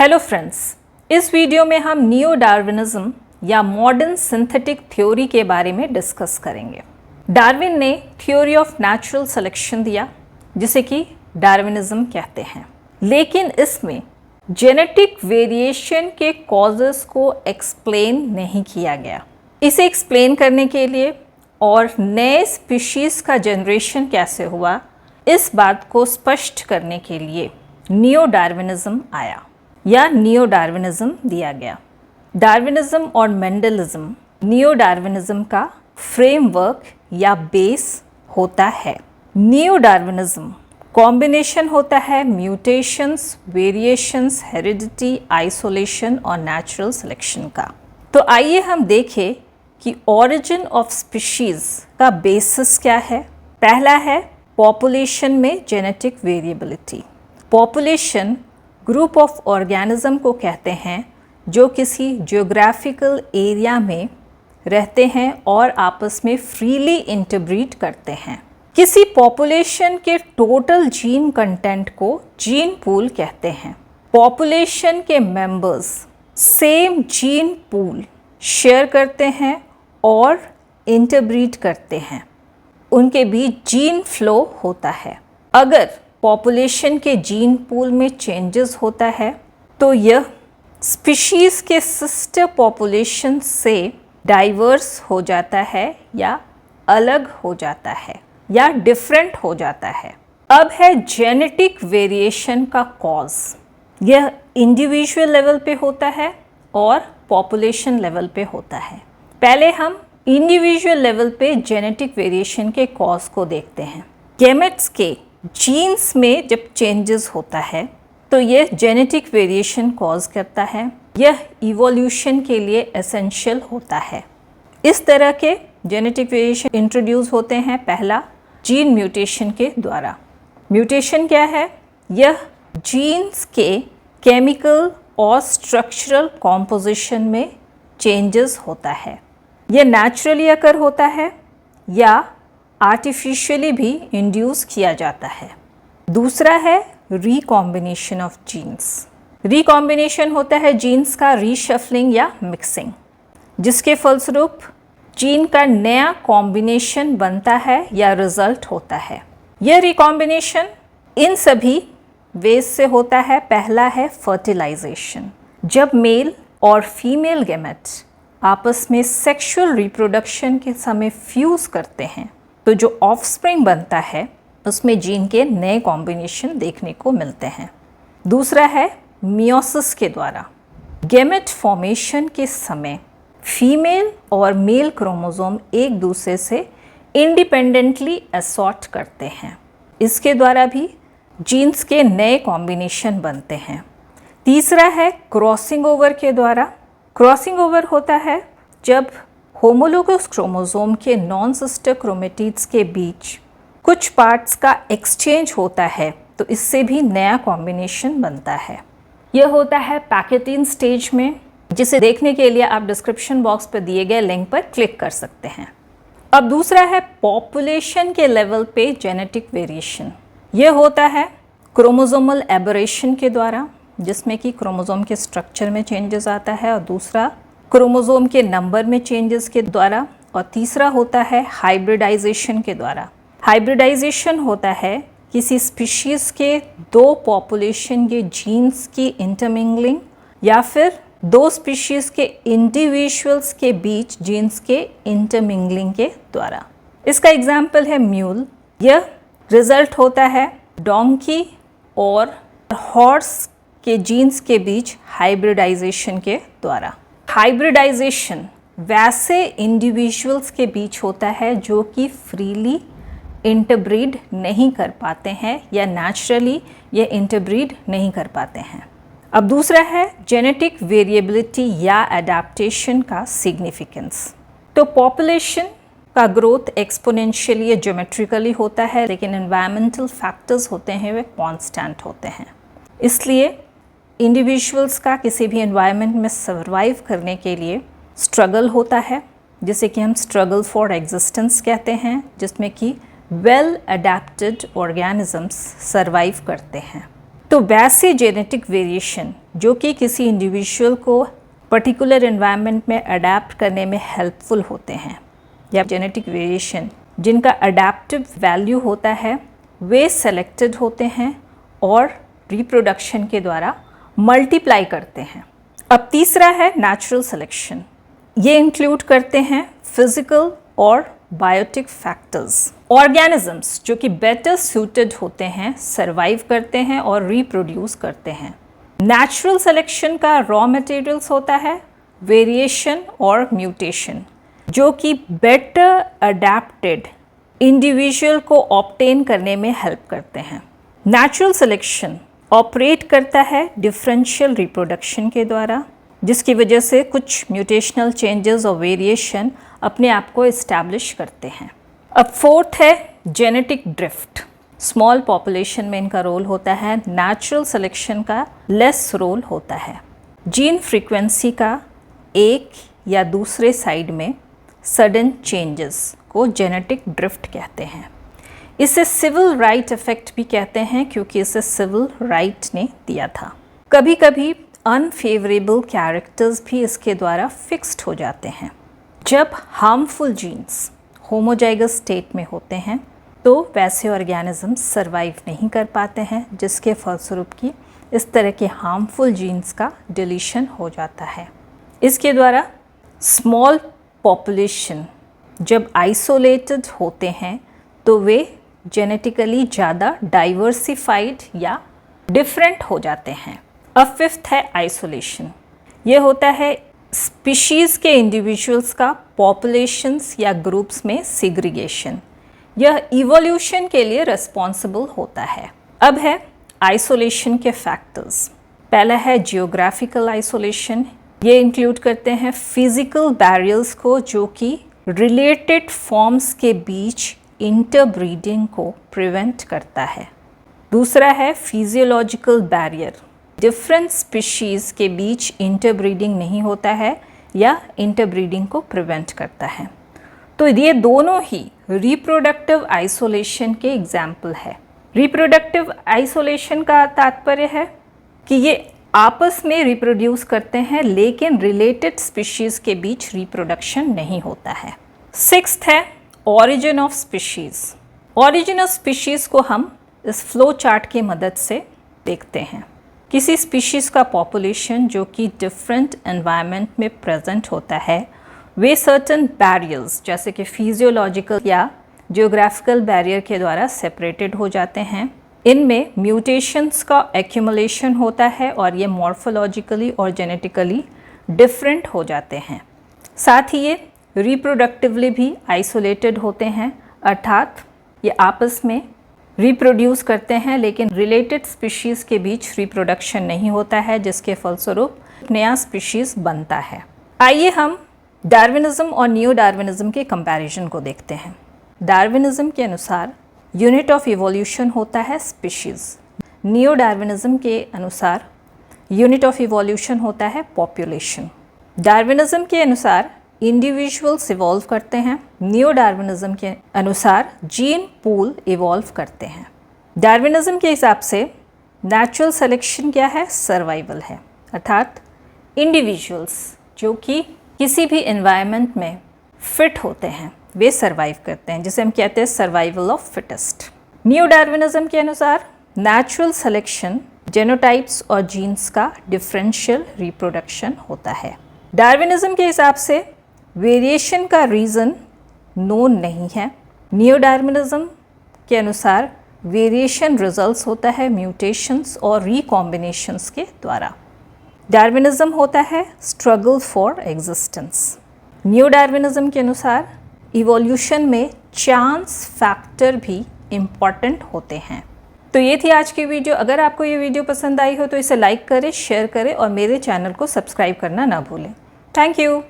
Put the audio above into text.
Hello friends, इस video में हम नियो डार्विनिज्म या मॉडर्न सिंथेटिक थ्योरी के बारे में डिस्कस करेंगे। डार्विन ने थ्योरी ऑफ नेचुरल सिलेक्शन दिया, जिसे कि डार्विनिज्म कहते हैं, लेकिन इसमें जेनेटिक वेरिएशन के कॉजेस को एक्सप्लेन नहीं किया गया। इसे एक्सप्लेन करने के लिए और नए स्पीशीज़ का जनरेशन कैसे हुआ, इस बात को स्पष्ट करने के लिए नियो डार्विनिज्म आया या नियो डार्विनिज्म दिया गया। डार्विनिज्म और मेंडलिज्म नियो डार्विनिज्म का फ्रेमवर्क या बेस होता है। नियो डार्विनिज्म कॉम्बिनेशन होता है म्यूटेशंस, वेरिएशंस, हेरिडिटी, आइसोलेशन और नेचुरल सिलेक्शन का। तो आइए हम देखें कि ओरिजिन ऑफ स्पीशीज़ का बेसिस क्या है। पहला है पॉपुलेशन में genetic variability. Population group of organism को कहते हैं जो किसी जियोग्राफिकल एरिया में रहते हैं और आपस में फ्रीली इंटरब्रीड करते हैं। किसी पॉपुलेशन के टोटल जीन कंटेंट को जीन पूल कहते हैं। पॉपुलेशन के members same gene pool share करते हैं और इंटरब्रीड करते हैं, उनके बीच जीन फ्लो होता है। अगर पॉपुलेशन के जीन पूल में चेंजेस होता है तो यह स्पीशीज़ के सिस्टर पॉपुलेशन से डाइवर्स हो जाता है या अलग हो जाता है या डिफरेंट हो जाता है। अब है जेनेटिक वेरिएशन का कॉज। यह इंडिविजुअल लेवल पे होता है और पॉपुलेशन लेवल पे होता है। पहले हम इंडिविजुअल लेवल पे जेनेटिक वेरिएशन के कॉज को देखते हैं। गैमेट्स के जीन्स में जब चेंजेस होता है तो यह जेनेटिक वेरिएशन कॉज करता है। यह इवोल्यूशन के लिए एसेंशियल होता है। इस तरह के जेनेटिक वेरिएशन इंट्रोड्यूस होते हैं पहला जीन म्यूटेशन के द्वारा। म्यूटेशन क्या है? यह जीन्स के केमिकल और स्ट्रक्चरल कॉम्पोजिशन में चेंजेस होता है। यह नेचुरली अकर होता है या आर्टिफिशियली भी इंड्यूस किया जाता है। दूसरा है रिकॉम्बिनेशन ऑफ जीन्स। रिकॉम्बिनेशन होता है जीन्स का रीशफलिंग या मिक्सिंग, जिसके फलस्वरूप जीन का नया कॉम्बिनेशन बनता है या रिजल्ट होता है। यह रिकॉम्बिनेशन इन सभी वेज से होता है। पहला है फर्टिलाइजेशन। जब मेल और फीमेल गैमेट्स आपस में सेक्सुअल रिप्रोडक्शन के समय फ्यूज करते हैं तो जो ऑफस्प्रिंग बनता है उसमें जीन के नए कॉम्बिनेशन देखने को मिलते हैं। दूसरा है मियोसिस के द्वारा। गैमेट फॉर्मेशन के समय फीमेल और मेल क्रोमोसोम एक दूसरे से इंडिपेंडेंटली असॉर्ट करते हैं। इसके द्वारा भी जीन्स के नए कॉम्बिनेशन बनते हैं। तीसरा है क्रॉसिंग ओवर के द्वारा। क्रॉसिंग ओवर होता है जब होमोलोगस क्रोमोसोम के नॉन सिस्टर क्रोमेटिड्स के बीच कुछ पार्ट्स का एक्सचेंज होता है तो इससे भी नया कॉम्बिनेशन बनता है। यह होता है पैकेटिन स्टेज में, जिसे देखने के लिए आप डिस्क्रिप्शन बॉक्स पर दिए गए लिंक पर क्लिक कर सकते हैं। अब दूसरा है पॉपुलेशन के लेवल पे जेनेटिक वेरिएशन। यह होता है क्रोमोसोमल एबरेशन के द्वारा, जिसमें कि क्रोमोसोम के स्ट्रक्चर में चेंजेस आता है, और दूसरा क्रोमोसोम के नंबर में चेंजेस के द्वारा, और तीसरा होता है हाइब्रिडाइजेशन के द्वारा। हाइब्रिडाइजेशन होता है किसी स्पीशीज़ के दो पॉपुलेशन के जीन्स की इंटरमिंगलिंग या फिर दो स्पीशीज़ के इंडिविजुअल्स के बीच जीन्स के इंटरमिंगलिंग के द्वारा। इसका एग्जाम्पल है म्यूल। यह रिजल्ट होता है डोंकी और हॉर्स के जीन्स के बीच हाइब्रिडाइजेशन के द्वारा। हाइब्रिडाइजेशन वैसे इंडिविजुअल्स के बीच होता है जो कि फ्रीली इंटरब्रीड नहीं कर पाते हैं या नेचुरली ये इंटरब्रीड नहीं कर पाते हैं। अब दूसरा है जेनेटिक वेरिएबिलिटी या एडाप्टेशन का सिग्निफिकेंस। तो पॉपुलेशन का ग्रोथ एक्सपोनेंशियली या ज्योमेट्रिकली होता है, लेकिन एनवायरमेंटल फैक्टर्स होते हैं वे कांस्टेंट होते हैं। इसलिए इंडिविजुअल्स का किसी भी एनवायरनमेंट में सर्वाइव करने के लिए स्ट्रगल होता है, जिसे कि हम स्ट्रगल फॉर एग्जिस्टेंस कहते हैं, जिसमें कि वेल अडेप्टेड ऑर्गेनिजम्स सर्वाइव करते हैं। तो वैसे जेनेटिक वेरिएशन जो कि किसी इंडिविजुअल को पर्टिकुलर एनवायरनमेंट में अडेप्ट करने में हेल्पफुल होते हैं, या जेनेटिक वेरिएशन जिनका अडेप्टिव वैल्यू होता है, वे सेलेक्टेड होते हैं और रिप्रोडक्शन के द्वारा मल्टीप्लाई करते हैं। अब तीसरा है नेचुरल सिलेक्शन। ये इंक्लूड करते हैं फिजिकल और बायोटिक फैक्टर्स, ऑर्गेनिजम्स जो कि बेटर सूटेड होते हैं, सर्वाइव करते हैं और रिप्रोड्यूस करते हैं। नेचुरल सिलेक्शन का रॉ मटेरियल्स होता है वेरिएशन और म्यूटेशन, जो कि बेटर अडेप्टेड इंडिविजुअल को ऑब्टेन करने में हेल्प करते हैं। नेचुरल सिलेक्शन ऑपरेट करता है डिफरेंशियल रिप्रोडक्शन के द्वारा, जिसकी वजह से कुछ म्यूटेशनल चेंजेस और वेरिएशन अपने आप को इस्टेब्लिश करते हैं। अब फोर्थ है जेनेटिक ड्रिफ्ट। स्मॉल पॉपुलेशन में इनका रोल होता है, नेचुरल सिलेक्शन का लेस रोल होता है। जीन फ्रीक्वेंसी का एक या दूसरे साइड में सडन चेंजेस को जेनेटिक ड्रिफ्ट कहते हैं। इसे सिविल राइट इफेक्ट भी कहते हैं, क्योंकि इसे सिविल राइट ने दिया था। कभी कभी अनफेवरेबल कैरेक्टर्स भी इसके द्वारा फिक्स्ड हो जाते हैं। जब हार्मफुल जीन्स होमोजाइगस स्टेट में होते हैं तो वैसे ऑर्गेनिजम्स सर्वाइव नहीं कर पाते हैं, जिसके फलस्वरूप की इस तरह के हार्मफुल जीन्स का डिलीशन हो जाता है। इसके द्वारा स्मॉल पॉपुलेशन जब आइसोलेटेड होते हैं तो वे जेनेटिकली ज़्यादा डाइवर्सिफाइड या डिफरेंट हो जाते हैं। अब फिफ्थ है आइसोलेशन। ये होता है स्पीशीज़ के इंडिविजुअल्स का पॉपुलेशंस या ग्रुप्स में सेग्रीगेशन। यह इवोल्यूशन के लिए रिस्पॉन्सिबल होता है। अब है आइसोलेशन के फैक्टर्स। पहला है जियोग्राफिकल आइसोलेशन। ये इंक्लूड करते हैं फिजिकल बैरियर्स को, जो कि रिलेटेड फॉर्म्स के बीच इंटरब्रीडिंग को प्रिवेंट करता है। दूसरा है फिजियोलॉजिकल बैरियर। डिफरेंट स्पीशीज़ के बीच इंटरब्रीडिंग नहीं होता है या इंटरब्रीडिंग को प्रिवेंट करता है। तो ये दोनों ही रिप्रोडक्टिव आइसोलेशन के एग्जाम्पल है। रिप्रोडक्टिव आइसोलेशन का तात्पर्य है कि ये आपस में रिप्रोड्यूस करते हैं, लेकिन रिलेटेड स्पीशीज़ के बीच रिप्रोडक्शन नहीं होता है। सिक्स्थ है origin of species. Origin of species को हम इस फ्लो चार्ट की मदद से देखते हैं। किसी स्पीशीज़ का पॉपुलेशन जो कि डिफरेंट एनवायरनमेंट में प्रेजेंट होता है, वे सर्टन बैरियर्स जैसे कि फिजियोलॉजिकल या जियोग्राफिकल बैरियर के द्वारा सेपरेटेड हो जाते हैं। इनमें म्यूटेशंस का एक्यूमुलेशन होता है और ये मॉर्फोलॉजिकली और जेनेटिकली डिफरेंट हो जाते हैं। साथ ही ये रिप्रोडक्टिवली भी आइसोलेटेड होते हैं, अर्थात ये आपस में रिप्रोड्यूस करते हैं, लेकिन रिलेटेड स्पीशीज़ के बीच रिप्रोडक्शन नहीं होता है, जिसके फलस्वरूप नया स्पीशीज़ बनता है। आइए हम डार्विनिज्म और नियो डार्विनिज्म के कंपैरिजन को देखते हैं। डार्विनिज्म के अनुसार यूनिट ऑफ इवोल्यूशन होता है स्पीशीज़। नियो डार्विनिज्म के अनुसार यूनिट ऑफ इवोल्यूशन होता है पॉपुलेशन। डार्विनिज्म के अनुसार इंडिविजुअल्स इवॉल्व करते हैं, नियो डार्विनिज्म के अनुसार जीन पूल इवॉल्व करते हैं। डार्विनिज्म के हिसाब से नेचुरल सिलेक्शन क्या है? सर्वाइवल है, अर्थात इंडिविजुअल्स जो कि किसी भी एनवायरनमेंट में फिट होते हैं वे सर्वाइव करते हैं, जिसे हम कहते हैं survival of fittest. Neo Darwinism के अनुसार नेचुरल सिलेक्शन जेनोटाइप्स और जीन्स का डिफरेंशियल रिप्रोडक्शन होता है। डार्विनिज्म के हिसाब से वेरिएशन का रीज़न नोन नहीं है। नियो डार्विनिज्म के अनुसार वेरिएशन रिजल्ट्स होता है म्यूटेशंस और रिकॉम्बिनेशंस के द्वारा। डार्विनिज्म होता है struggle for existence. Neo Darwinism के अनुसार इवोल्यूशन में चांस फैक्टर भी इम्पॉर्टेंट होते हैं। तो ये थी आज की वीडियो। अगर आपको ये वीडियो पसंद आई हो तो इसे लाइक करें, शेयर करें और मेरे चैनल को सब्सक्राइब करना ना भूलें। Thank you.